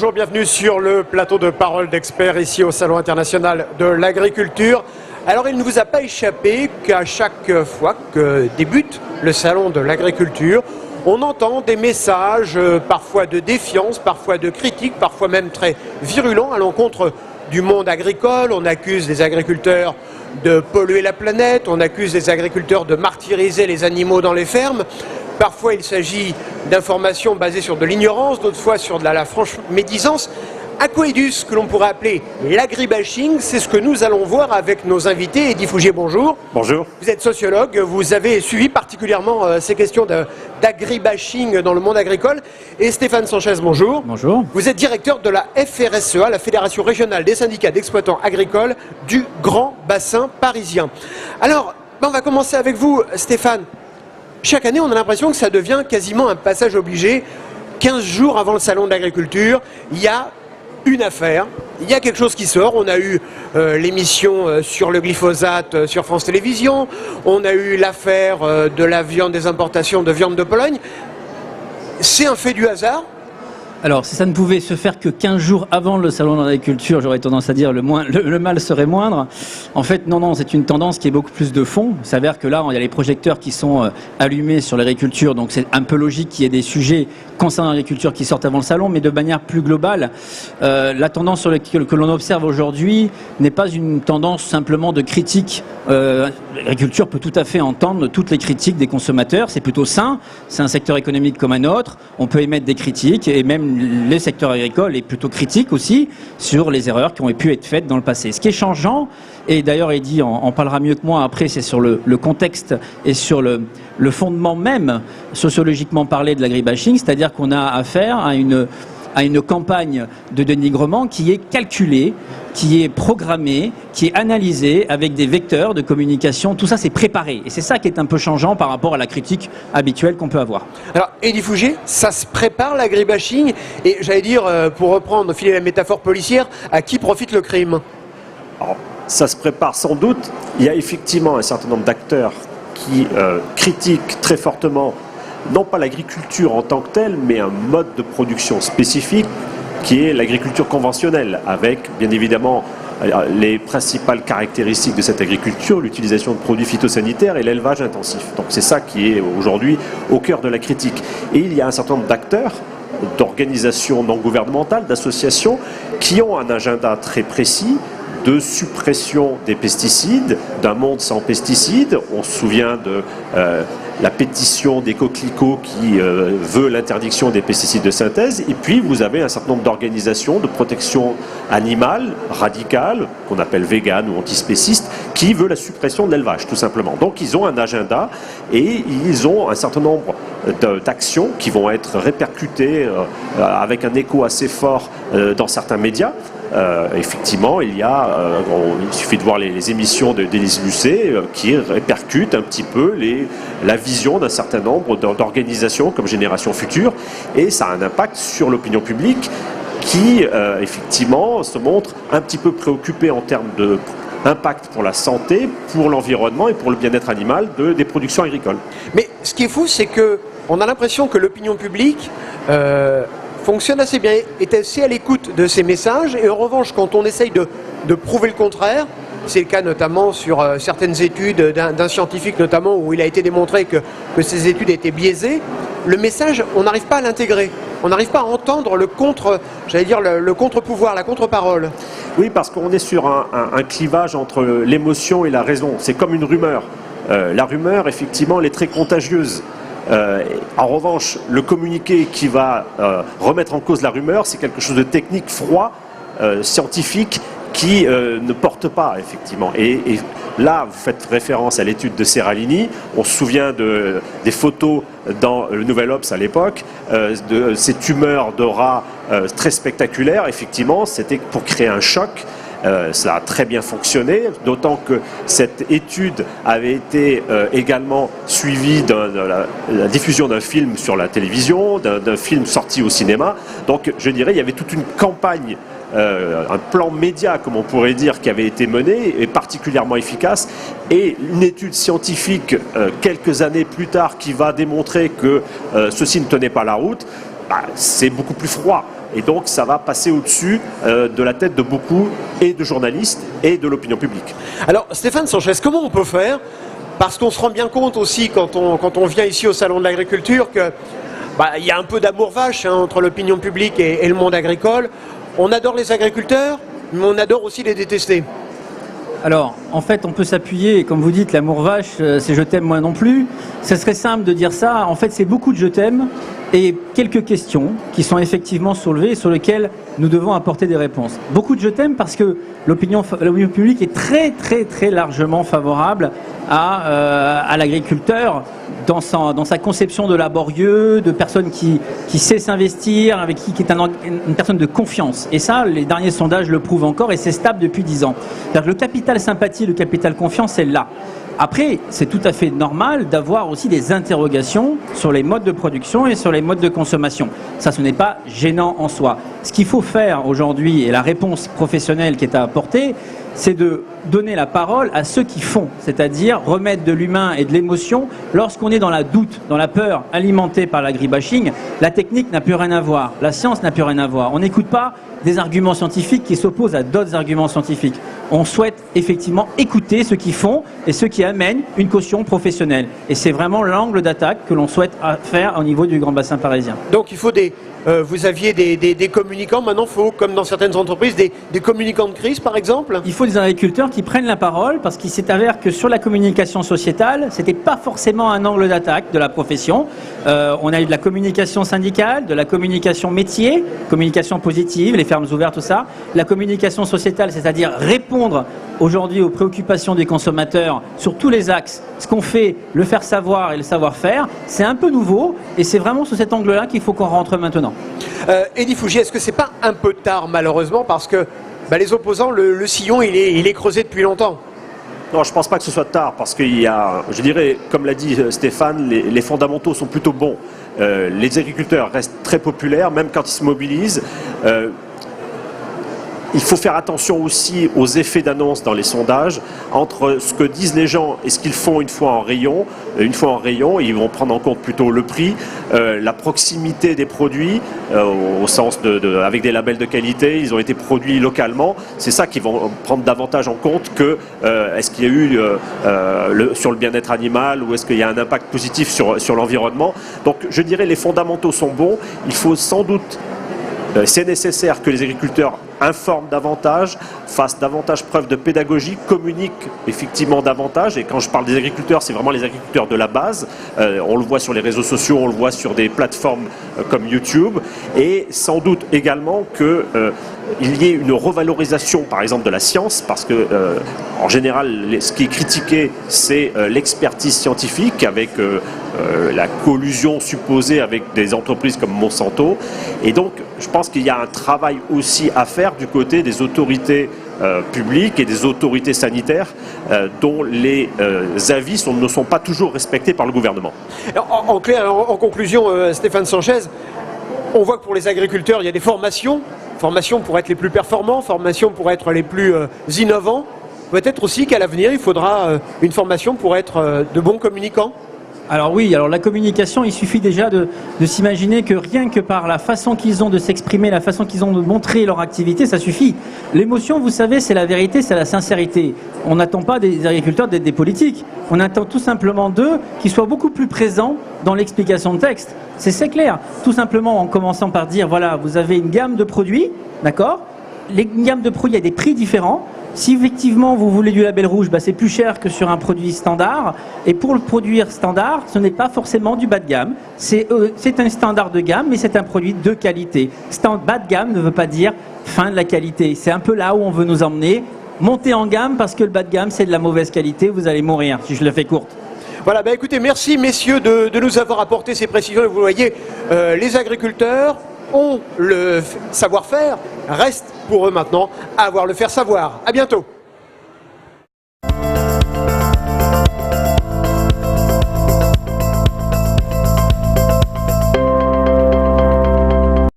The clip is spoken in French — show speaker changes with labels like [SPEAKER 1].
[SPEAKER 1] bonjour, bienvenue sur le plateau de Parole d'Experts ici au Salon International de l'Agriculture. Alors il ne vous a pas échappé qu'à chaque fois que débute le Salon de l'Agriculture, on entend des messages parfois de défiance, parfois de critique, parfois même très virulents à l'encontre du monde agricole. On accuse les agriculteurs de polluer la planète, on accuse les agriculteurs de martyriser les animaux dans les fermes. Parfois, il s'agit d'informations basées sur de l'ignorance, d'autres fois sur de la franche médisance. À quoi est dû ce que l'on pourrait appeler l'agribashing? C'est ce que nous allons voir avec nos invités. Eddy Fougier, bonjour.
[SPEAKER 2] Bonjour.
[SPEAKER 1] Vous êtes sociologue, vous avez suivi particulièrement ces questions d'agribashing dans le monde agricole. Et Stéphane Sanchez, bonjour.
[SPEAKER 3] Bonjour.
[SPEAKER 1] Vous êtes directeur de la FRSEA, la Fédération régionale des syndicats d'exploitants agricoles du Grand Bassin parisien. Alors, on va commencer avec vous, Stéphane. Chaque année, on a l'impression que ça devient quasiment un passage obligé. 15 jours avant le salon de l'agriculture, il y a une affaire, il y a quelque chose qui sort. On a eu l'émission sur le glyphosate sur France Télévisions, on a eu l'affaire de la viande, des importations de viande de Pologne. C'est un fait du hasard?
[SPEAKER 3] Alors, si ça ne pouvait se faire que 15 jours avant le salon de l'agriculture, j'aurais tendance à dire le mal serait moindre. En fait, non, c'est une tendance qui est beaucoup plus de fond. Il s'avère que là, il y a les projecteurs qui sont allumés sur l'agriculture, donc c'est un peu logique qu'il y ait des sujets concernant l'agriculture qui sortent avant le salon, mais de manière plus globale, la tendance que l'on observe aujourd'hui n'est pas une tendance simplement de critique. L'agriculture peut tout à fait entendre toutes les critiques des consommateurs, c'est plutôt sain, c'est un secteur économique comme un autre, on peut émettre des critiques, et même les secteurs agricoles est plutôt critique aussi sur les erreurs qui ont pu être faites dans le passé. Ce qui est changeant, et d'ailleurs Eddy en parlera mieux que moi après, c'est sur le contexte et sur le fondement même, sociologiquement parlé, de l'agribashing, c'est-à-dire qu'on a affaire à une campagne de dénigrement qui est calculée, qui est programmée, qui est analysée avec des vecteurs de communication. Tout ça, c'est préparé. Et c'est ça qui est un peu changeant par rapport à la critique habituelle qu'on peut avoir.
[SPEAKER 1] Alors, Eddy Fougier, ça se prépare l'agribashing? Et j'allais dire, pour reprendre, filer la métaphore policière, à qui profite le crime?
[SPEAKER 2] Alors, ça se prépare sans doute. Il y a effectivement un certain nombre d'acteurs qui critiquent très fortement non pas l'agriculture en tant que telle, mais un mode de production spécifique qui est l'agriculture conventionnelle, avec bien évidemment les principales caractéristiques de cette agriculture, l'utilisation de produits phytosanitaires et l'élevage intensif. Donc c'est ça qui est aujourd'hui au cœur de la critique. Et il y a un certain nombre d'acteurs, d'organisations non gouvernementales, d'associations, qui ont un agenda très précis de suppression des pesticides, d'un monde sans pesticides. On se souvient de la pétition des coquelicots qui veut l'interdiction des pesticides de synthèse. Et puis vous avez un certain nombre d'organisations de protection animale radicales, qu'on appelle véganes ou antispécistes, qui veut la suppression de l'élevage, tout simplement. Donc ils ont un agenda et ils ont un certain nombre d'actions qui vont être répercutées avec un écho assez fort dans certains médias. Effectivement, il suffit de voir les émissions d'Élise Lucet qui répercutent un petit peu la vision d'un certain nombre d'organisations comme Génération Future, et ça a un impact sur l'opinion publique qui, effectivement, se montre un petit peu préoccupée en termes d'impact pour la santé, pour l'environnement et pour le bien-être animal des productions agricoles.
[SPEAKER 1] Mais ce qui est fou, c'est qu'on a l'impression que l'opinion publique fonctionne assez bien, est assez à l'écoute de ces messages, et en revanche, quand on essaye de prouver le contraire, c'est le cas notamment sur certaines études d'un scientifique notamment, où il a été démontré que ces études étaient biaisées, le message, on n'arrive pas à l'intégrer. On n'arrive pas à entendre le contre-pouvoir, la contre-parole.
[SPEAKER 2] Oui, parce qu'on est sur un clivage entre l'émotion et la raison. C'est comme une rumeur. La rumeur, effectivement, elle est très contagieuse. En revanche, le communiqué qui va remettre en cause la rumeur, c'est quelque chose de technique, froid, scientifique, qui ne porte pas, effectivement. Et là, vous faites référence à l'étude de Seralini. On se souvient des photos dans le Nouvel Obs à l'époque, de ces tumeurs de rats très spectaculaires. Effectivement, c'était pour créer un choc. Ça a très bien fonctionné, d'autant que cette étude avait été également suivie de la diffusion d'un film sur la télévision, d'un film sorti au cinéma. Donc je dirais il y avait toute une campagne, un plan média, comme on pourrait dire, qui avait été mené et particulièrement efficace. Et une étude scientifique quelques années plus tard qui va démontrer que ceci ne tenait pas la route, c'est beaucoup plus froid. et donc ça va passer au-dessus de la tête de beaucoup et de journalistes et de l'opinion publique.
[SPEAKER 1] Alors Stéphane Sanchez, comment on peut faire? Parce qu'on se rend bien compte aussi quand on vient ici au Salon de l'Agriculture que y a un peu d'amour vache entre l'opinion publique et le monde agricole. On adore les agriculteurs, mais on adore aussi les détester.
[SPEAKER 3] Alors, en fait, on peut s'appuyer, et comme vous dites, l'amour vache, c'est je t'aime moi non plus. Ce serait simple de dire ça. En fait, c'est beaucoup de je t'aime et quelques questions qui sont effectivement soulevées et sur lesquelles nous devons apporter des réponses. Beaucoup de je t'aime parce que l'opinion publique est très, très, très largement favorable à l'agriculteur dans sa conception de laborieux, de personne qui sait s'investir, avec qui est une personne de confiance. Et ça, les derniers sondages le prouvent encore et c'est stable depuis 10 ans. C'est-à-dire que le capital sympathie, le capital confiance, c'est là. Après, c'est tout à fait normal d'avoir aussi des interrogations sur les modes de production et sur les modes de consommation. Ça, ce n'est pas gênant en soi. Ce qu'il faut faire aujourd'hui, et la réponse professionnelle qui est à apporter, c'est de donner la parole à ceux qui font, c'est-à-dire remettre de l'humain et de l'émotion lorsqu'on est dans la doute, dans la peur alimentée par l'agribashing. La technique n'a plus rien à voir, la science n'a plus rien à voir. On n'écoute pas des arguments scientifiques qui s'opposent à d'autres arguments scientifiques. On souhaite effectivement écouter ceux qui font et ceux qui amènent une caution professionnelle. Et c'est vraiment l'angle d'attaque que l'on souhaite faire au niveau du Grand Bassin parisien.
[SPEAKER 1] Donc il faut vous aviez des communicants, maintenant il faut, comme dans certaines entreprises, des communicants de crise par exemple?
[SPEAKER 3] Il faut des agriculteurs qui prennent la parole parce qu'il s'est avéré que sur la communication sociétale, c'était pas forcément un angle d'attaque de la profession. On a eu de la communication syndicale, de la communication métier, communication positive, les fermes ouvertes, tout ça. La communication sociétale, c'est-à-dire répondre aujourd'hui aux préoccupations des consommateurs sur tous les axes. Ce qu'on fait, le faire savoir et le savoir-faire, c'est un peu nouveau et c'est vraiment sous cet angle-là qu'il faut qu'on rentre maintenant.
[SPEAKER 1] Eddy Fougier, est-ce que c'est pas un peu tard malheureusement parce que les opposants, le sillon il est creusé depuis longtemps?
[SPEAKER 2] Non, je ne pense pas que ce soit tard parce qu'il y a, je dirais, comme l'a dit Stéphane, les fondamentaux sont plutôt bons. Les agriculteurs restent très populaires, même quand ils se mobilisent. Il faut faire attention aussi aux effets d'annonce dans les sondages, entre ce que disent les gens et ce qu'ils font une fois en rayon. Une fois en rayon, ils vont prendre en compte plutôt le prix, la proximité des produits, au sens avec des labels de qualité, ils ont été produits localement. C'est ça qu'ils vont prendre davantage en compte que est-ce qu'il y a eu sur le bien-être animal ou est-ce qu'il y a un impact positif sur l'environnement. Donc je dirais les fondamentaux sont bons. Il faut sans doute... C'est nécessaire que les agriculteurs informent davantage, fassent davantage preuve de pédagogie, communiquent effectivement davantage. Et quand je parle des agriculteurs, c'est vraiment les agriculteurs de la base. On le voit sur les réseaux sociaux, on le voit sur des plateformes comme YouTube. Et sans doute également qu'il y ait une revalorisation, par exemple, de la science, parce que en général, ce qui est critiqué, c'est l'expertise scientifique avec la collusion supposée avec des entreprises comme Monsanto. Et donc, je pense qu'il y a un travail aussi à faire du côté des autorités publiques et des autorités sanitaires dont les avis ne sont pas toujours respectés par le gouvernement.
[SPEAKER 1] En conclusion, Stéphane Sanchez, on voit que pour les agriculteurs, il y a des formations pour être les plus performants, formations pour être les plus innovants. Peut-être aussi qu'à l'avenir, il faudra une formation pour être de bons communicants.
[SPEAKER 3] Alors oui, la communication, il suffit déjà de s'imaginer que rien que par la façon qu'ils ont de s'exprimer, la façon qu'ils ont de montrer leur activité, ça suffit. L'émotion, vous savez, c'est la vérité, c'est la sincérité. On n'attend pas des agriculteurs d'être des politiques. On attend tout simplement d'eux qu'ils soient beaucoup plus présents dans l'explication de texte. C'est clair. Tout simplement en commençant par dire, voilà, vous avez une gamme de produits, d'accord ? Une gamme de produits a des prix différents. Si effectivement vous voulez du label rouge, c'est plus cher que sur un produit standard. Et pour le produire standard, ce n'est pas forcément du bas de gamme. C'est un standard de gamme, mais c'est un produit de qualité. Bas de gamme ne veut pas dire fin de la qualité. C'est un peu là où on veut nous emmener. Monter en gamme parce que le bas de gamme, c'est de la mauvaise qualité. Vous allez mourir, si je le fais courte.
[SPEAKER 1] Voilà, écoutez, merci messieurs de nous avoir apporté ces précisions. Vous voyez, les agriculteurs ont le savoir-faire, reste pour eux maintenant à avoir le faire savoir. À bientôt.